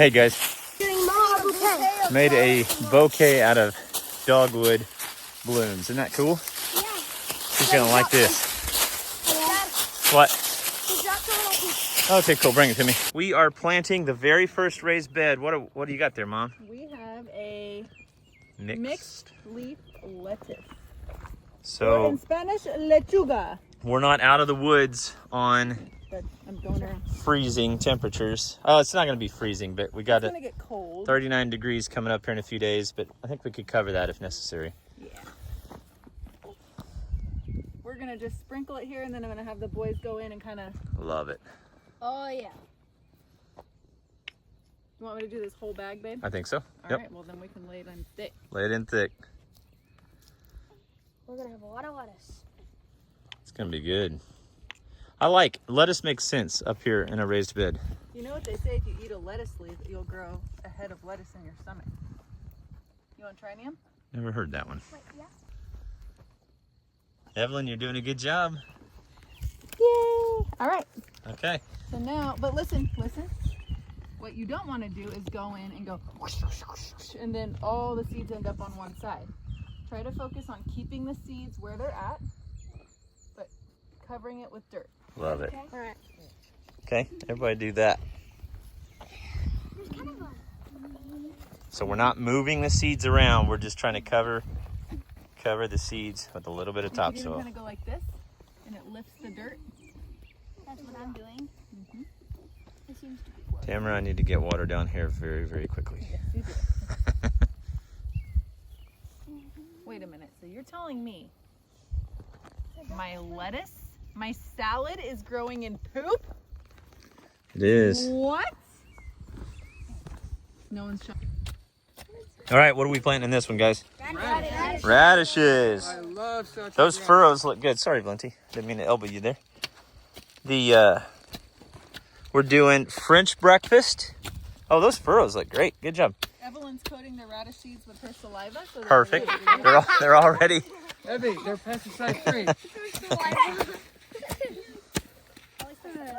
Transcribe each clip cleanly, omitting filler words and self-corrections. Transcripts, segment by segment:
Hey guys, made a bouquet out of dogwood blooms. Isn't that cool? Yeah. She's gonna like this. What? Okay, cool. Bring it to me. We are planting the very first raised bed. What do you got there, Mom? We have a mixed leaf lettuce. So or in Spanish, lechuga. We're not out of the woods on But I'm going around. freezing temperatures. Oh, it's not going to be freezing, but we got It's gonna get cold. 39 degrees coming up here in a few days, but I think we could cover that if necessary. Yeah. We're gonna just sprinkle it here, and then I'm gonna have the boys go in and kind of. Love it. Oh yeah. You want me to do this whole bag, babe? I think so. All Yep. right. Well, then we can lay it on thick. Lay it in thick. We're gonna have a lot of lettuce. It's going to be good. I like lettuce makes sense up here in a raised bed. You know what they say? If you eat a lettuce leaf, you'll grow a head of lettuce in your stomach. You want to try, Niam? Never heard that one. Wait, yeah. Evelyn, you're doing a good job. Yay! All right. Okay. So now, but listen. What you don't want to do is go in and go whoosh, whoosh, whoosh, whoosh, and then all the seeds end up on one side. Try to focus on keeping the seeds where they're at, but covering it with dirt. Love it. Okay. All right. Okay, everybody do that. There's kind of a. So we're not moving the seeds around. We're just trying to cover the seeds with a little bit of You're topsoil. gonna go like this, and it lifts the dirt. That's what I'm doing. Mm-hmm. It seems to be working. Tamara, I need to get water down here very, very quickly. Yes, you do. Wait a minute. So you're telling me my lettuce, my salad is growing in poop? It is. What? No one's showing. All right, what are we planting in this one, guys? Radish. Radishes. I love such Those furrows look good. Sorry, Valenty. Didn't mean to elbow you there. We're doing French breakfast. Oh, those furrows look great. Good job. Evelyn's coating the radish seeds with her saliva. So Perfect. They're all ready. Evie, they're pesticide free.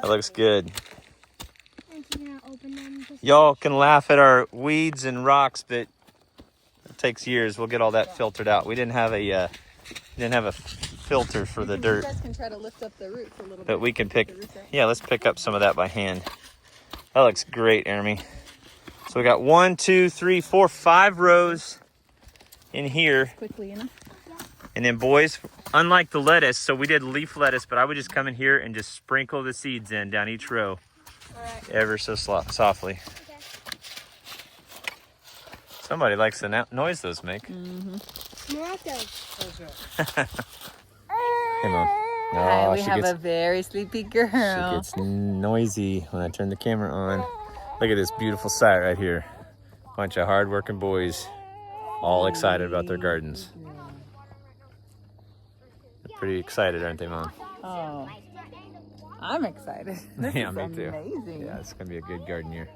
That looks good. Y'all can laugh at our weeds and rocks, but it takes years. We'll get all that filtered out. We didn't have a filter for the dirt, You guys can try to lift up the roots a little bit. but we can pick. The roots out. Yeah, let's pick up some of that by hand. That looks great, Jeremy. So we got 1, 2, 3, 4, 5 rows in here. Quickly, you know. And then boys, unlike the lettuce, so we did leaf lettuce, but I would just come in here and just sprinkle the seeds in down each row. All right. Ever so softly. Somebody likes the noise those make. Hey, Mom. Hi, Oh, we have a very sleepy girl. she gets noisy when I turn the camera on. Look at this beautiful sight right here. Bunch of hard-working boys, all excited about their gardens. They're pretty excited, aren't they, Mom? Oh, I'm excited. This Yeah, is me too. amazing. Yeah, it's gonna be a good garden year.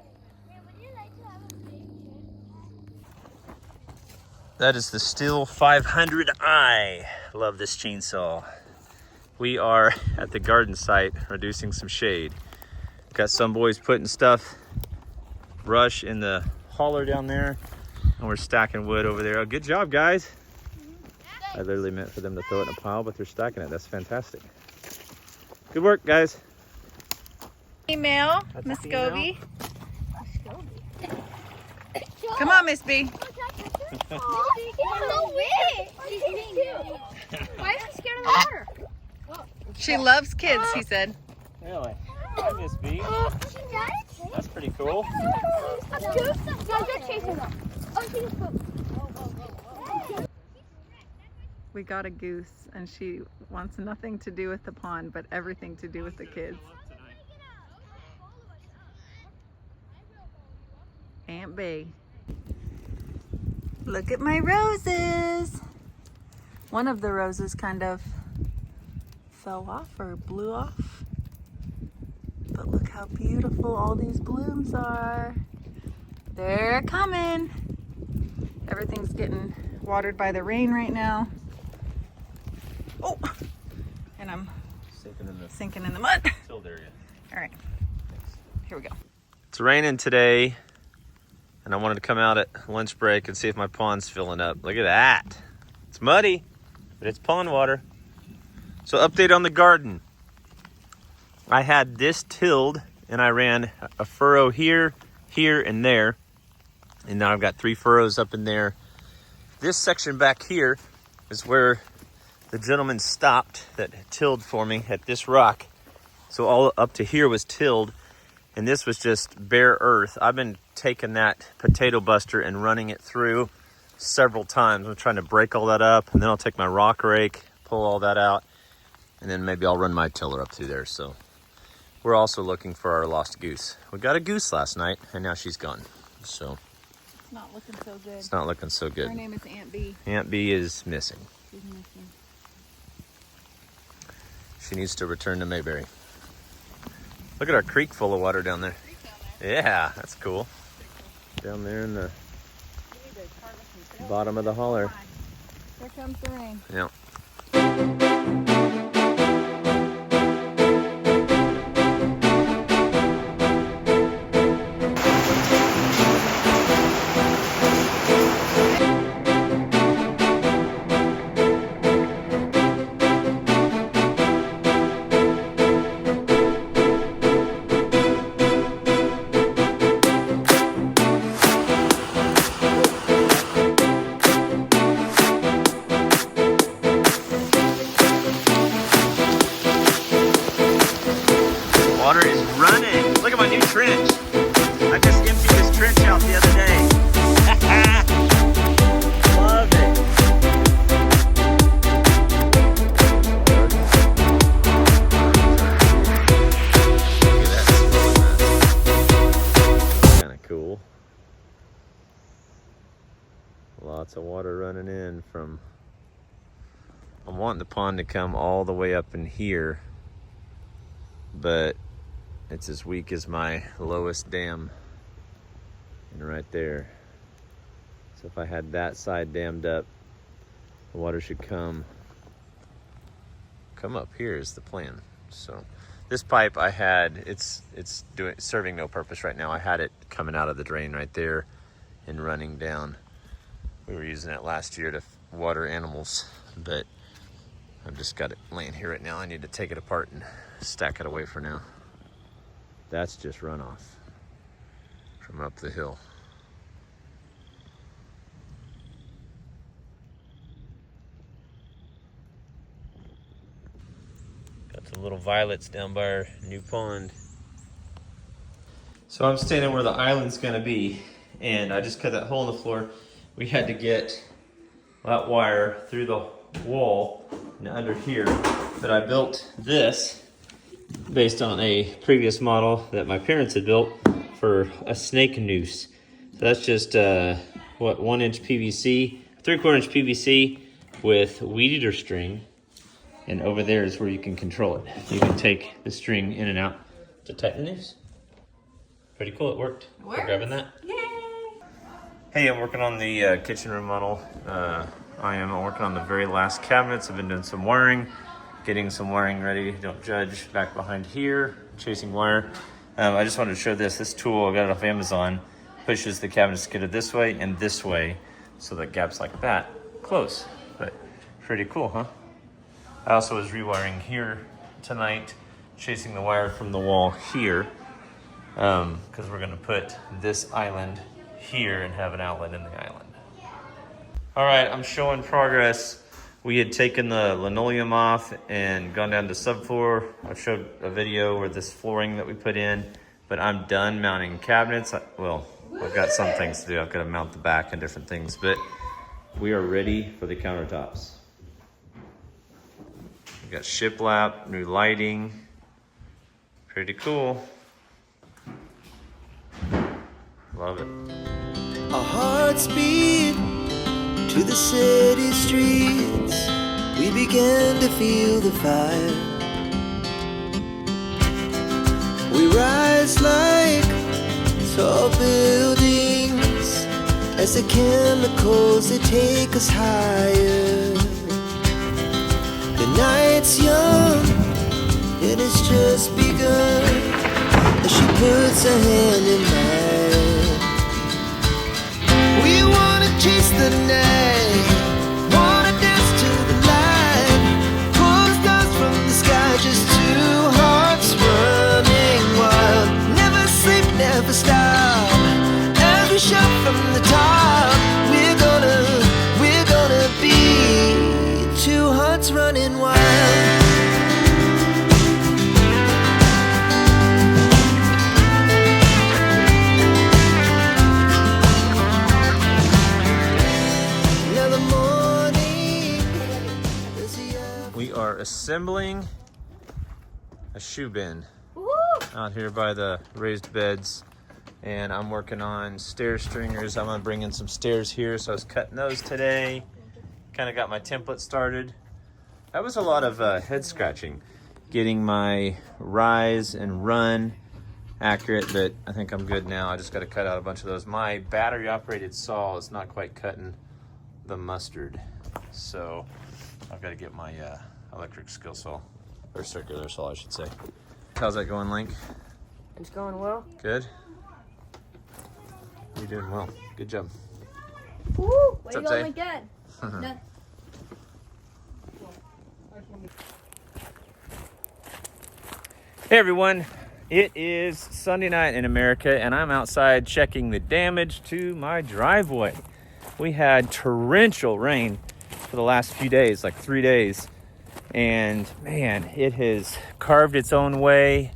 That is the Stihl 500i. Love this chainsaw. We are at the garden site reducing some shade. Got some boys putting brush in the hauler down there, and we're stacking wood over there. Oh, good job, guys. I literally meant for them to throw it in a pile, but they're stacking it. That's fantastic. Good work, guys. Female, That's Muscovy. Come on, Miss B. No way. She's being cute. Why is she scared of the water? She loves kids, he said. Really? Hi, Miss B. She does? That's pretty cool. A goose? No, you're chasing them. Oh, she just pooped. We got a goose, and she wants nothing to do with the pond, but everything to do with the kids. Aunt Bay. Look at my roses. One of the roses kind of fell off or blew off. But look how beautiful all these blooms are. They're coming. Everything's getting watered by the rain right now. Oh, and I'm sinking in the mud. Still there yet. All right, here we go. It's raining today. and I wanted to come out at lunch break and see if my pond's filling up. Look at that. It's muddy, but it's pond water. So update on the garden. I had this tilled and I ran a furrow here, here, and there. And now I've got 3 furrows up in there. This section back here is where the gentleman stopped that tilled for me at this rock. So all up to here was tilled, and this was just bare earth. I've been taking that potato buster and running it through several times. I'm trying to break all that up, and then I'll take my rock rake, pull all that out, and then maybe I'll run my tiller up through there. So we're also looking for our lost goose. We got a goose last night, and now she's gone. So It's not looking so good. it's not looking so good. Her name is Aunt B. Aunt B is missing. She's missing. She needs to return to Mayberry. Look at our creek full of water down there. Yeah, that's cool. Down there in the bottom of the holler. Here comes the rain. Yeah. Water is running. Look at my new trench. I just emptied this trench out the other day. Love it. Look at that. Kind of cool. Lots of water running in from. I'm wanting the pond to come all the way up in here, but it's as weak as my lowest dam, and right there. So if I had that side dammed up, the water should come up here is the plan. So this pipe I had, it's serving no purpose right now. I had it coming out of the drain right there and running down. We were using it last year to water animals, but I've just got it laying here right now. I need to take it apart and stack it away for now. That's just runoff from up the hill. Got some little violets down by our new pond. So I'm standing where the island's gonna be, and I just cut that hole in the floor. We had to get that wire through the wall and under here, but I built this based on a previous model that my parents had built for a snake noose. So that's just 1 inch PVC, 3/4 inch PVC with weed eater string, and over there is where you can control it. You can take the string in and out to tighten the noose. Pretty cool, it worked. For grabbing that. Yay! Hey, I'm working on the kitchen remodel. I'm working on the very last cabinets. I've been doing some wiring, getting some wiring ready. Don't judge. Back behind here, chasing wire. I just wanted to show this. This tool, I got it off Amazon, pushes the cabinets skidded this way and this way, so that gaps like that close. But pretty cool, huh? I also was rewiring here tonight, chasing the wire from the wall here, because we're gonna put this island here and have an outlet in the island. All right, I'm showing progress. We had taken the linoleum off and gone down to subfloor. I showed a video where this flooring that we put in, but I'm done mounting cabinets. Well, I've got some things to do. I've got to mount the back and different things, but we are ready for the countertops. We got shiplap, new lighting. Pretty cool. Love it. Our hearts beat to the city streets. We began to feel the fire. We rise like tall buildings as the chemicals, they take us higher. The night's young and it's just begun as she puts her hand in mine. assembling a shoe bin Woo! out here by the raised beds. And I'm working on stair stringers. I'm gonna bring in some stairs here, so I was cutting those today. Kind of got my template started. That was a lot of head scratching, getting my rise and run accurate, but I think I'm good now. I just got to cut out a bunch of those. My battery operated saw is not quite cutting the mustard, so I've got to get my electric skill saw, or circular saw I should say. How's that going, Link? It's going well. Good? You're doing well. Good job. Woo! Way to up, go, Zay? Lincoln. Done. Hey everyone, it is Sunday night in America and I'm outside checking the damage to my driveway. We had torrential rain for the last few days, like 3 days, and man, it has carved its own way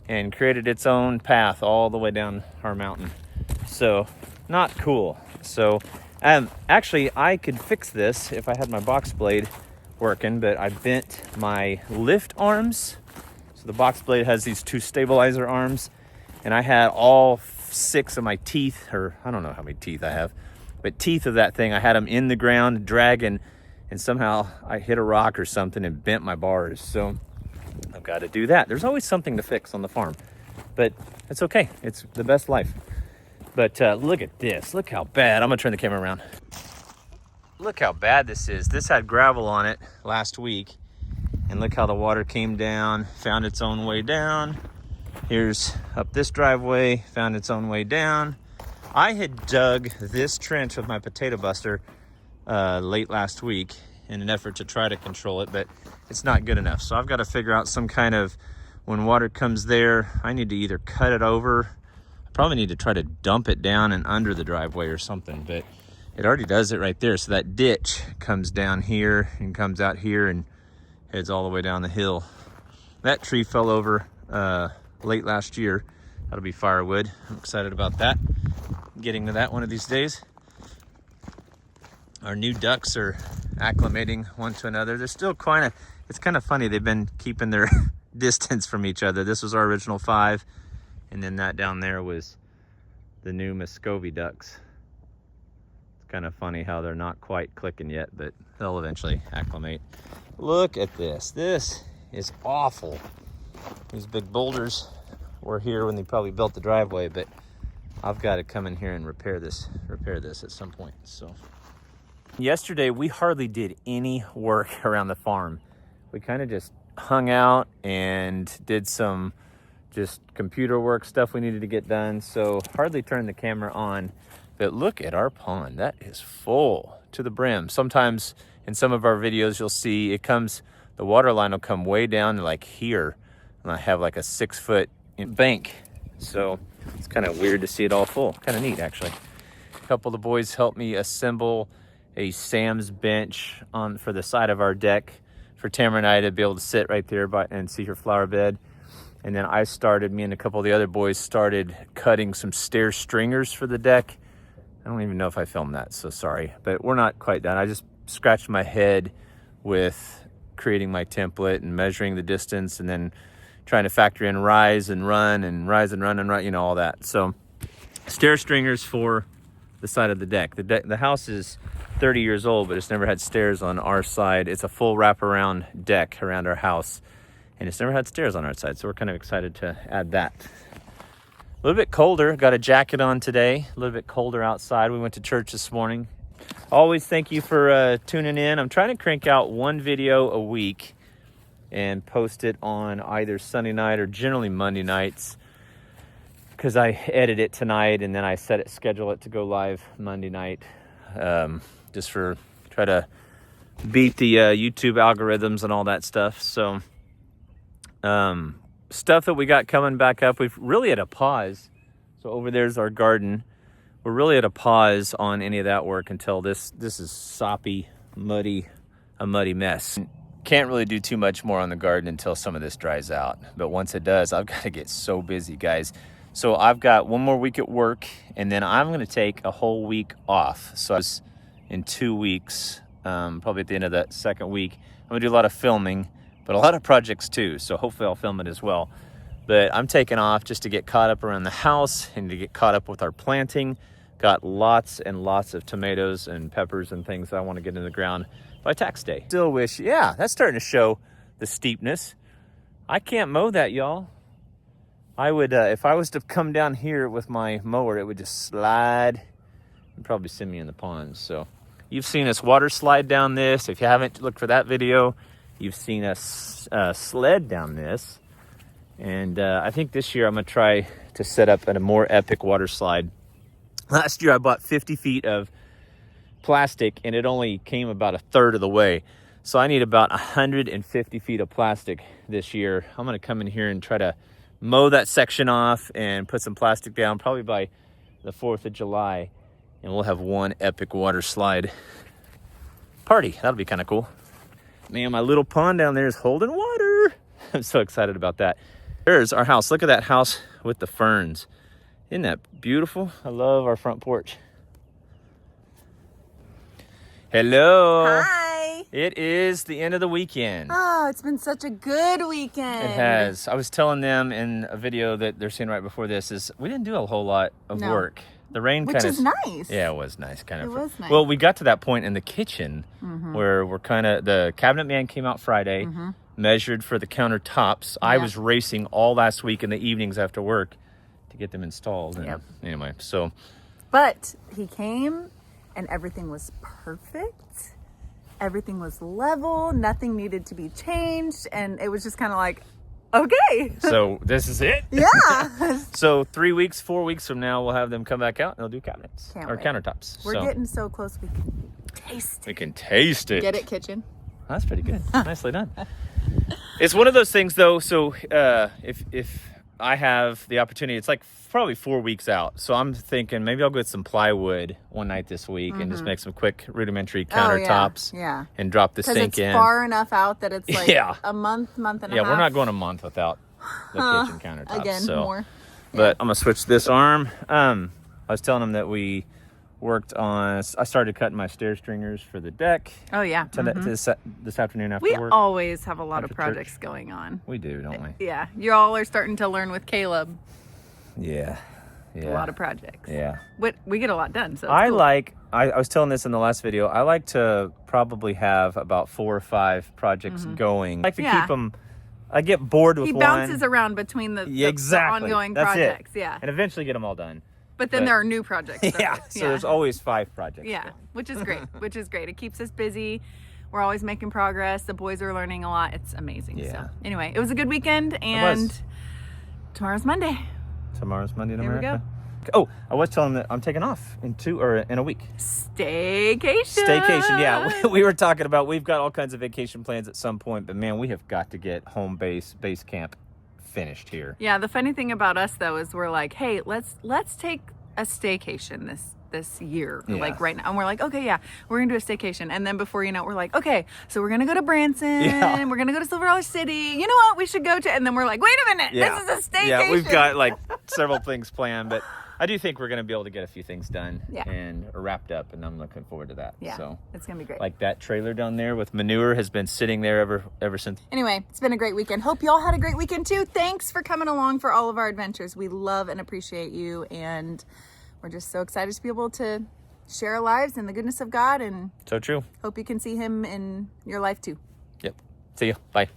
and created its own path all the way down our mountain. So not cool. So actually I could fix this if I had my box blade working, but I bent my lift arms. So the box blade has these 2 stabilizer arms, and I had all 6 of my teeth, or I don't know how many teeth I have, but teeth of that thing, I had them in the ground dragging, and somehow I hit a rock or something and bent my bars. So I've got to do that. There's always something to fix on the farm, but it's okay. It's the best life. But look at this. Look how bad. I'm gonna turn the camera around. Look how bad this is. This had gravel on it last week. And look how the water came down, found its own way down. Here's up this driveway, found its own way down. I had dug this trench with my potato buster late last week in an effort to try to control it, but it's not good enough. So I've got to figure out some kind of, when water comes there, I need to either cut it over. I probably need to try to dump it down and under the driveway or something, but it already does it right there. So that ditch comes down here and comes out here and heads all the way down the hill. That tree fell over late last year. That'll be firewood. I'm excited about that. Getting to that one of these days. Our new ducks are acclimating one to another. They're still it's kind of funny. They've been keeping their distance from each other. This was our original 5. And then that down there was the new Muscovy ducks. It's kind of funny how they're not quite clicking yet, but they'll eventually acclimate. Look at this. This is awful. These big boulders were here when they probably built the driveway, but I've got to come in here and repair this at some point. So yesterday we hardly did any work around the farm. We kind of just hung out and did some just computer work stuff we needed to get done. So hardly turned the camera on, but look at our pond. That is full to the brim. Sometimes in some of our videos, you'll see the water line will come way down to like here, and I have like a 6-foot bank. So it's kind of weird to see it all full. Kind of neat, actually. A couple of the boys helped me assemble a Sam's bench for the side of our deck for Tamara and I to be able to sit right there and see her flower bed. And then me and a couple of the other boys started cutting some stair stringers for the deck. I don't even know if I filmed that, so sorry. But we're not quite done. I just scratched my head with creating my template and measuring the distance and then trying to factor in rise and run and rise and run and run, all that. So stair stringers for the side of the deck. The house is 30 years old, but it's never had stairs on our side. It's a full wraparound deck around our house, and it's never had stairs on our side. So we're kind of excited to add that. A little bit colder. Got a jacket on today. A little bit colder outside. We went to church this morning. Always thank you for tuning in. I'm trying to crank out 1 video a week and post it on either Sunday night or generally Monday nights, because I edit it tonight and then I schedule it to go live Monday night, just try to beat the YouTube algorithms and all that stuff. So stuff that we got coming back up, we've really at a pause. So over there's our garden. We're really at a pause on any of that work until this is soppy, a muddy mess. Can't really do too much more on the garden until some of this dries out. But once it does, I've got to get so busy, guys. So I've got 1 more week at work, and then I'm going to take a whole week off. So in 2 weeks, probably at the end of that second week, I'm going to do a lot of filming, but a lot of projects too. So hopefully I'll film it as well. But I'm taking off just to get caught up around the house and to get caught up with our planting. Got lots and lots of tomatoes and peppers and things that I want to get in the ground by tax day. Still wish, yeah, that's starting to show the steepness. I can't mow that, y'all. I would, if I was to come down here with my mower, it would just slide and probably send me in the pond. So you've seen us water slide down this. If you haven't looked for that video, you've seen us sled down this. And I think this year I'm gonna try to set up a more epic water slide. Last year I bought 50 feet of plastic and it only came about a third of the way. So I need about 150 feet of plastic this year. I'm gonna come in here and try to mow that section off and put some plastic down probably by the 4th of July. And we'll have one epic water slide party. That'll be kind of cool. Man, my little pond down there is holding water. I'm so excited about that. There's our house. Look at that house with the ferns. Isn't that beautiful? I love our front porch. Hello. Hi. It is the end of the weekend. Oh, it's been such a good weekend. It has. I was telling them in a video that they're seeing right before this is we didn't do a whole lot of work. The rain Which kind of is nice. Yeah, it was nice. Kind of. It was nice. Well, we got to that point in the kitchen where we're kind of, the cabinet man came out Friday, measured for the countertops. I was racing all last week in the evenings after work to get them installed. And anyway, so. But he came and everything was perfect. Everything was level. Nothing needed to be changed. And it was just kind of like, okay. So this is it? Yeah. So 3 weeks, 4 weeks from now, we'll have them come back out and they'll do cabinets Can't or wait. countertops. We're getting so close we can taste We it. can taste it. Get it, kitchen? That's pretty good. Nicely done. It's one of those things though. So if I have the opportunity, it's like probably 4 weeks out. So I'm thinking maybe I'll get some plywood one night this week and just make some quick rudimentary countertops and drop the sink in. Because it's far enough out that it's like a month and a half. Yeah, we're not going a month without the kitchen countertops. Again, so. more. But I'm gonna switch this arm. I was telling them that we worked on, I started cutting my stair stringers for the deck. Oh, yeah. This afternoon after We work. always have a lot of After projects church. going on. We do, don't we? Yeah. You all are starting to learn with Caleb. Yeah. A lot of projects. Yeah. But we get a lot done. So it's I cool. I was telling this in the last video, I like to probably have about 4 or 5 projects going. I like to keep them, I get bored with He one. bounces around between the ongoing That's projects. it. Yeah. And eventually get them all done. But then there are new projects. Yeah. started. So there's always 5 projects. Yeah, going. which is great. Which is great. It keeps us busy. We're always making progress. The boys are learning a lot. It's amazing. Yeah. So anyway, it was a good weekend, and tomorrow's Monday. Tomorrow's Monday in Here we America. Oh, I was telling them that I'm taking off in a week. Staycation. Staycation, yeah. We were talking about, we've got all kinds of vacation plans at some point, but man, we have got to get home base camp finished here. Yeah, the funny thing about us though is we're like, hey, let's take a staycation this year, like right now. And we're like, okay, yeah, we're gonna do a staycation. And then before you know it, we're like, okay, so we're gonna go to Branson, we're gonna go to Silver Dollar City. You know what we should go to? And then we're like, wait a minute, this is a staycation. Yeah, we've got like several things planned, but I do think we're going to be able to get a few things done and wrapped up, and I'm looking forward to that. Yeah, so it's going to be great. Like that trailer down there with manure has been sitting there ever since. Anyway, it's been a great weekend. Hope y'all had a great weekend too. Thanks for coming along for all of our adventures. We love and appreciate you, and we're just so excited to be able to share our lives and the goodness of God, and So true. hope you can see him in your life too. Yep. See you. Bye.